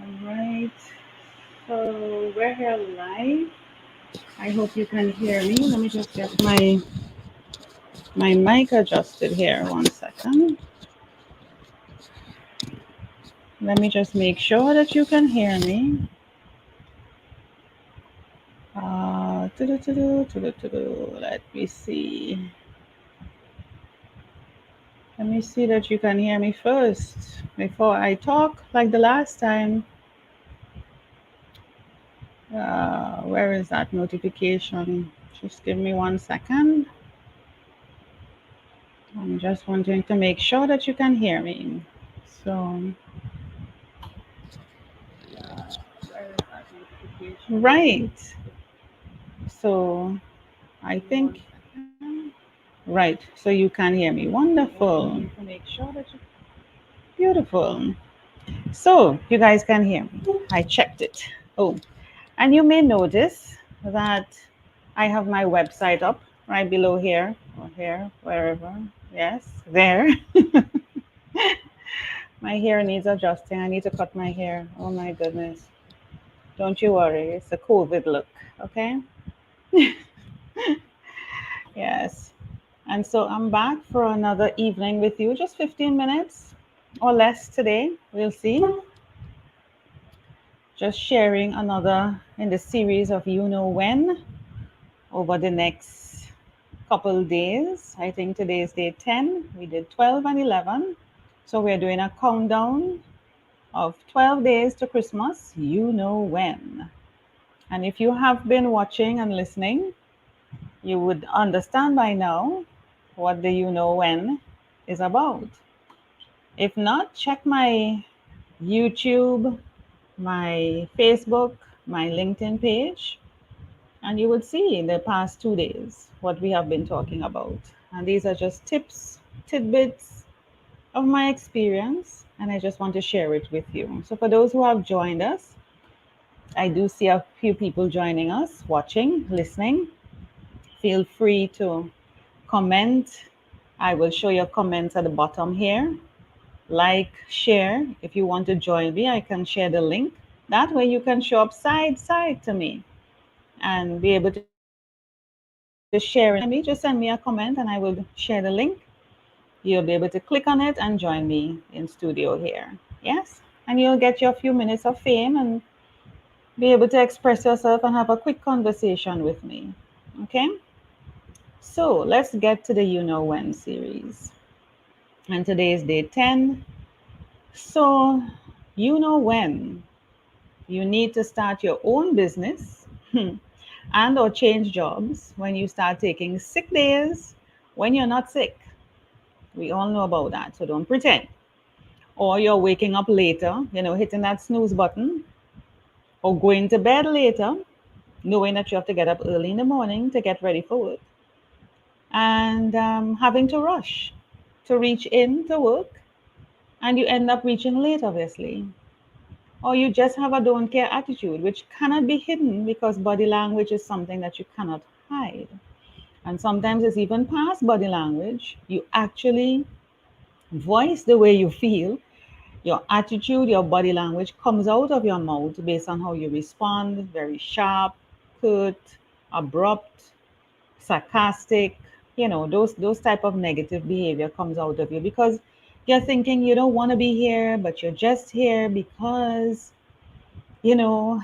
All right. So we're here live. I hope you can hear me. Let me just get my mic adjusted here. One second. Let me just make sure that you can hear me. Let me see. Let me see that you can hear me first before I talk like the last time. Where is that notification? Just give me 1 second. I'm just wanting to make sure that you can hear me. So, where is that notification? Right. So, I think, right. So you can hear me. Wonderful. To make sure that you, beautiful. So, you guys can hear me. I checked it. Oh, and you may notice that I have my website up right below here or here, wherever. Yes, there. My hair needs adjusting. I need to cut my hair. Oh my goodness. Don't you worry. It's a COVID look. Okay. Yes. And so I'm back for another evening with you, just 15 minutes or less today. We'll see. Just sharing another in the series of You Know When over the next couple days. I think today is day 10. We did 12 and 11. So we're doing a countdown of 12 days to Christmas. You know when. And if you have been watching and listening, you would understand by now what the You Know When is about. If not, check my YouTube, my Facebook, my LinkedIn page, and you will see in the past 2 days what we have been talking about. And these are just tips, tidbits of my experience, and I just want to share it with you. So, for those who have joined us, I do see a few people joining us, watching, listening. Feel free to comment. I will show your comments at the bottom here. Like, share. If you want to join me, I can share the link. That way you can show up side to me and be able to share in the chat. If you want to join me, just send me a comment and I will share the link. You'll be able to click on it and join me in studio here. Yes? And you'll get your few minutes of fame and be able to express yourself and have a quick conversation with me. Okay? So let's get to the You Know When series. And today is day 10. So, you know when you need to start your own business and or change jobs, when you start taking sick days when you're not sick. We all know about that, so don't pretend. Or you're waking up later, hitting that snooze button, or going to bed later, knowing that you have to get up early in the morning to get ready for work, and having to rush to reach in to work, and you end up reaching late, obviously. Or you just have a don't care attitude, which cannot be hidden because body language is something that you cannot hide. And sometimes it's even past body language. You actually voice the way you feel. Your attitude, your body language comes out of your mouth based on how you respond, very sharp, curt, abrupt, sarcastic, those type of negative behavior comes out of you because you're thinking you don't want to be here, but you're just here because you know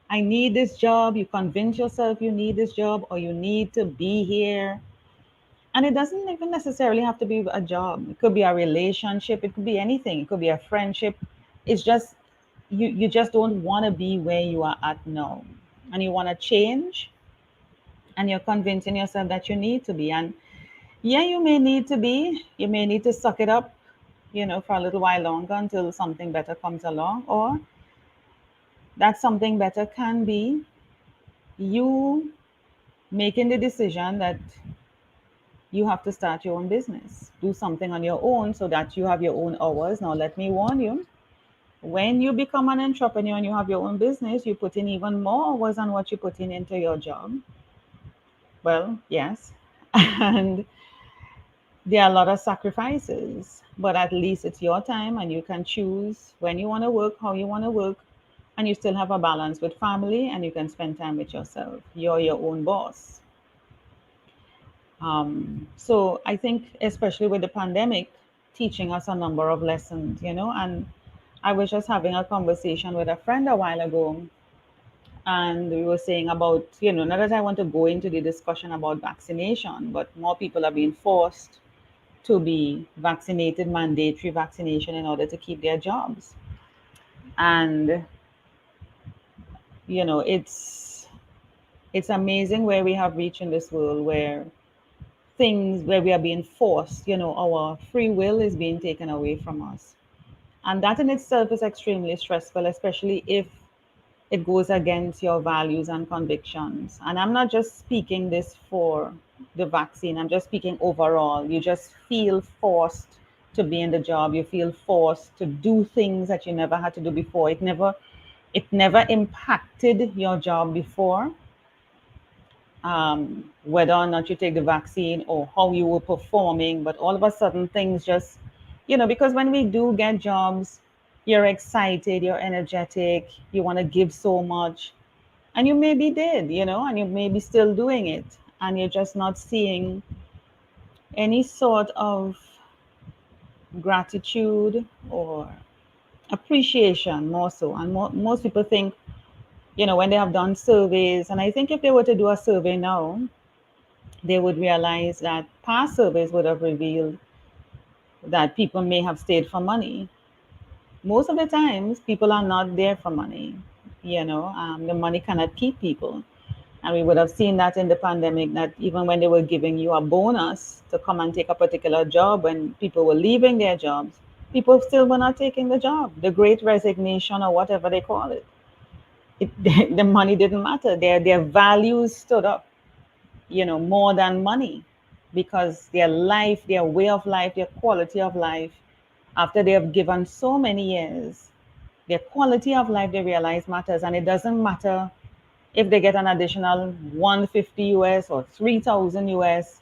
I need this job. You convince yourself you need this job or you need to be here. And it doesn't even necessarily have to be a job. It could be a relationship. It could be anything. It could be a friendship. It's just you just don't want to be where you are at now. And you want to change and you're convincing yourself that you need to be. And yeah, you may need to be. You may need to suck it up, for a little while longer until something better comes along. Or that something better can be you making the decision that you have to start your own business, do something on your own so that you have your own hours. Now, let me warn you, when you become an entrepreneur and you have your own business, you put in even more hours than what you put in into your job. Well, yes. And there are a lot of sacrifices, but at least it's your time and you can choose when you want to work, how you want to work, and you still have a balance with family and you can spend time with yourself. You're your own boss. So I think, especially with the pandemic, teaching us a number of lessons, and I was just having a conversation with a friend a while ago, and we were saying about, not that I want to go into the discussion about vaccination, but more people are being forced to be vaccinated, mandatory vaccination in order to keep their jobs. And, it's amazing where we have reached in this world where things where we are being forced, our free will is being taken away from us. And that in itself is extremely stressful, especially if it goes against your values and convictions. And I'm not just speaking this for the vaccine, I'm just speaking overall. You just feel forced to be in the job, you feel forced to do things that you never had to do before. It never impacted your job before, whether or not you take the vaccine or how you were performing. But all of a sudden, things just, because when we do get jobs, you're excited, you're energetic, you want to give so much. And you maybe did, and you may be still doing it. And you're just not seeing any sort of gratitude or appreciation more so. And most people think, when they have done surveys, and I think if they were to do a survey now, they would realize that past surveys would have revealed that people may have stayed for money. Most of the times, people are not there for money. The money cannot keep people. And we would have seen that in the pandemic, that even when they were giving you a bonus to come and take a particular job, when people were leaving their jobs, people still were not taking the job, the great resignation or whatever they call it. The money didn't matter. Their values stood up, more than money, because their life, their way of life, their quality of life, after they have given so many years, their quality of life, they realize matters. And it doesn't matter if they get an additional 150 US or 3,000 US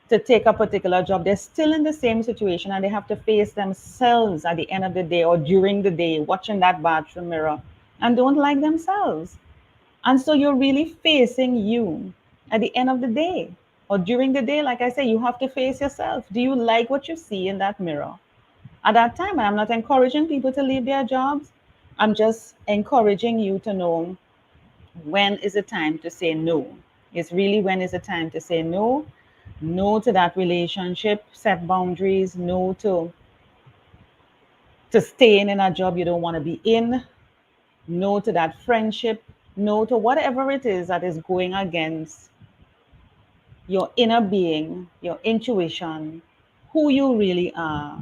to take a particular job, they're still in the same situation and they have to face themselves at the end of the day or during the day, watching that bathroom mirror and don't like themselves. And so you're really facing you at the end of the day or during the day. Like I say, you have to face yourself. Do you like what you see in that mirror? At that time, I'm not encouraging people to leave their jobs. I'm just encouraging you to know when is the time to say no. It's really when is the time to say no. No to that relationship, set boundaries, no to staying in a job you don't want to be in, no to that friendship, no to whatever it is that is going against your inner being, your intuition, who you really are,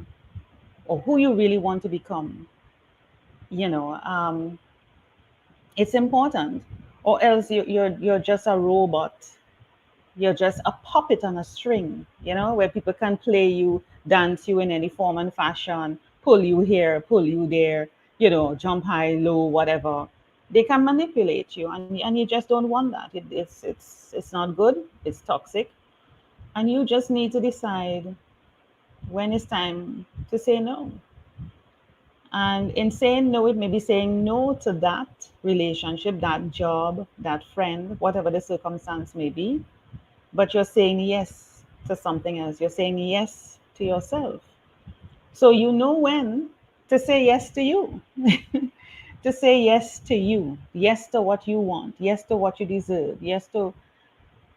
or who you really want to become. You know, it's important, or else you're just a robot. You're just a puppet on a string, where people can play you, dance you in any form and fashion, pull you here, pull you there, jump high, low, whatever. They can manipulate you, and you just don't want that. It's not good. It's toxic, and you just need to decide when it's time to say no. And in saying no, it may be saying no to that relationship, that job, that friend, whatever the circumstance may be, but you're saying yes to something else. You're saying yes to yourself. So you know when to say yes to you, to say yes to you, yes to what you want, yes to what you deserve, yes to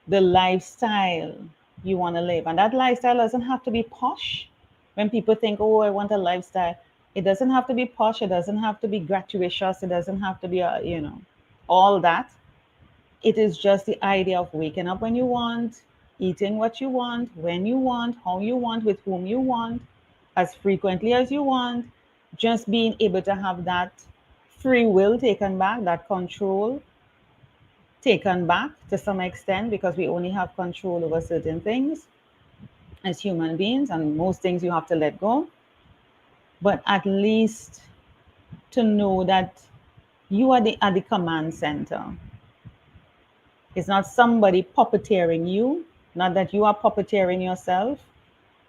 the lifestyle you want to live. And that lifestyle doesn't have to be posh. When people think, oh, I want a lifestyle, it doesn't have to be posh. It doesn't have to be gratuitous. It doesn't have to be, all that. It is just the idea of waking up when you want, eating what you want, when you want, how you want, with whom you want, as frequently as you want, just being able to have that free will taken back, that control taken back to some extent, because we only have control over certain things as human beings, and most things you have to let go. But at least to know that you are at the command center. It's not somebody puppeteering you, not that you are puppeteering yourself.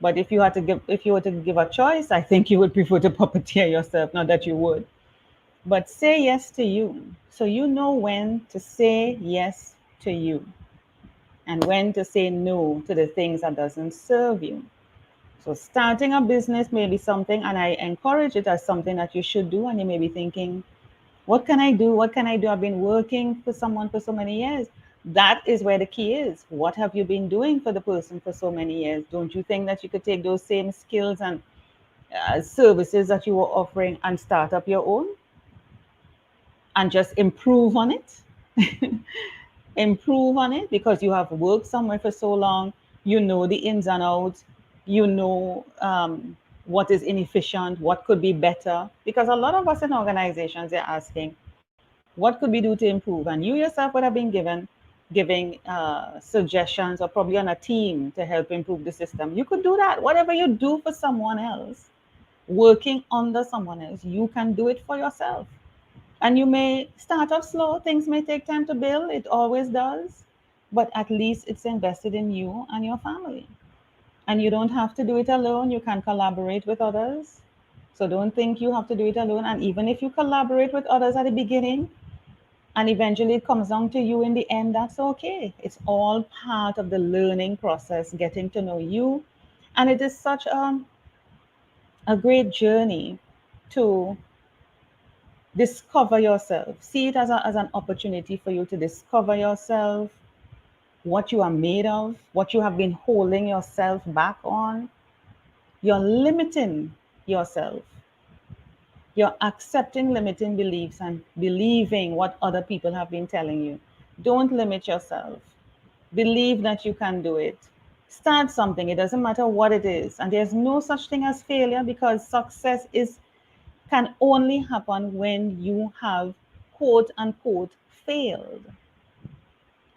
But if you were to give a choice, I think you would prefer to puppeteer yourself. Not that you would, but say yes to you. So you know when to say yes to you and when to say no to the things that doesn't serve you. So starting a business may be something, and I encourage it as something that you should do. And you may be thinking, what can I do? What can I do? I've been working for someone for so many years. That is where the key is. What have you been doing for the person for so many years? Don't you think that you could take those same skills and services that you were offering and start up your own and just improve on it? Improve on it because you have worked somewhere for so long. You know the ins and outs. You know what is inefficient, what could be better. Because a lot of us in organizations are asking, what could we do to improve? And you yourself would have been giving suggestions or probably on a team to help improve the system. You could do that. Whatever you do for someone else, working under someone else, you can do it for yourself. And you may start off slow. Things may take time to build. It always does. But at least it's invested in you and your family. And you don't have to do it alone. You can collaborate with others. So don't think you have to do it alone. And even if you collaborate with others at the beginning, and eventually it comes down to you in the end, that's okay. It's all part of the learning process, getting to know you. And it is such a great journey to discover yourself. See it as an opportunity for you to discover yourself, what you are made of, what you have been holding yourself back on. You're limiting yourself. You're accepting limiting beliefs and believing what other people have been telling you. Don't limit yourself. Believe that you can do it. Start something. It doesn't matter what it is. And there's no such thing as failure because success is can only happen when you have quote unquote failed.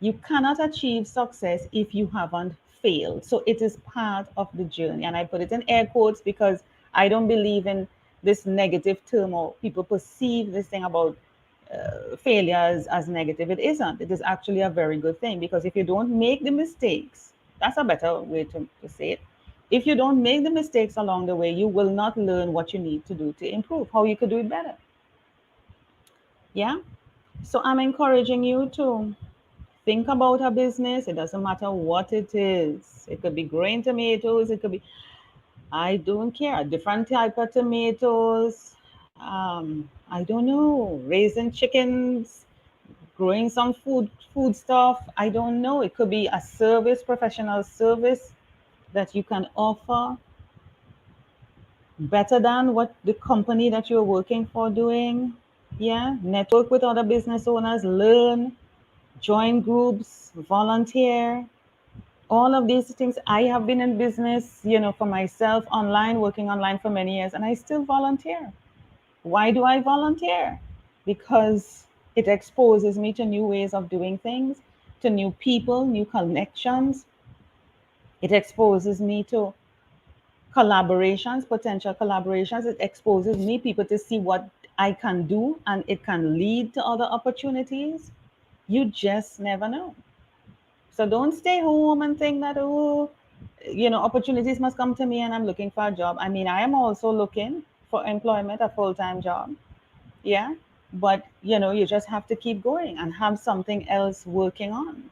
You cannot achieve success if you haven't failed. So it is part of the journey. And I put it in air quotes because I don't believe in this negative term or people perceive this thing about failure as negative. It isn't. It is actually a very good thing because if you don't make the mistakes, that's a better way to say it. If you don't make the mistakes along the way, you will not learn what you need to do to improve, how you could do it better. Yeah. So I'm encouraging you to think about a business. It doesn't matter what it is. It could be growing tomatoes. It could be, I don't care, a different type of tomatoes. I don't know, raising chickens, growing some food stuff. I don't know. It could be a service, professional service that you can offer better than what the company that you're working for doing. Yeah, network with other business owners, learn, join groups, volunteer, all of these things. I have been in business, for myself online, working online for many years, and I still volunteer. Why do I volunteer? Because it exposes me to new ways of doing things, to new people, new connections. It exposes me to collaborations, potential collaborations. It exposes me people to see what I can do, and it can lead to other opportunities. You just never know. So don't stay home and think that, oh, opportunities must come to me and I'm looking for a job. I mean, I am also looking for employment, a full-time job. Yeah. But, you just have to keep going and have something else working on.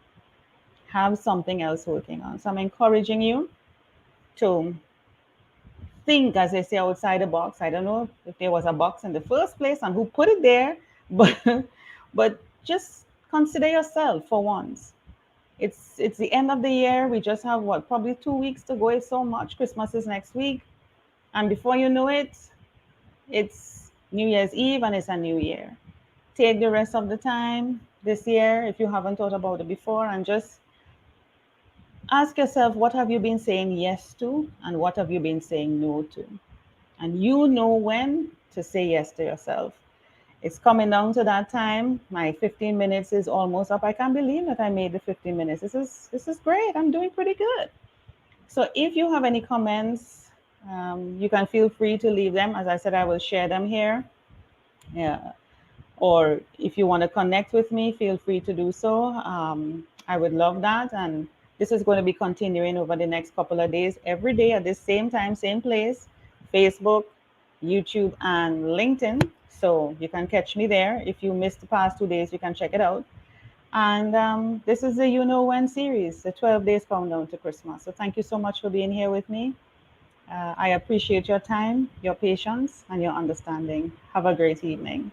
Have something else working on. So I'm encouraging you to think, as they say, outside the box. I don't know if there was a box in the first place and who put it there, but but just consider yourself for once. It's the end of the year. We just have what, probably 2 weeks to go. It's so much. Christmas is next week. And before you know it, it's New Year's Eve and it's a new year. Take the rest of the time this year, if you haven't thought about it before, and just ask yourself, what have you been saying yes to and what have you been saying no to? And you know when to say yes to yourself. It's coming down to that time. My 15 minutes is almost up. I can't believe that I made the 15 minutes. This is great. I'm doing pretty good. So if you have any comments, you can feel free to leave them. As I said, I will share them here. Yeah. Or if you want to connect with me, feel free to do so. I would love that. And This is going to be continuing over the next couple of days, every day at the same time, same place, Facebook, YouTube, and LinkedIn. So you can catch me there. If you missed the past 2 days, you can check it out. And this is the You Know When series, the 12 days countdown to Christmas. So thank you so much for being here with me. I appreciate your time, your patience, and your understanding. Have a great evening.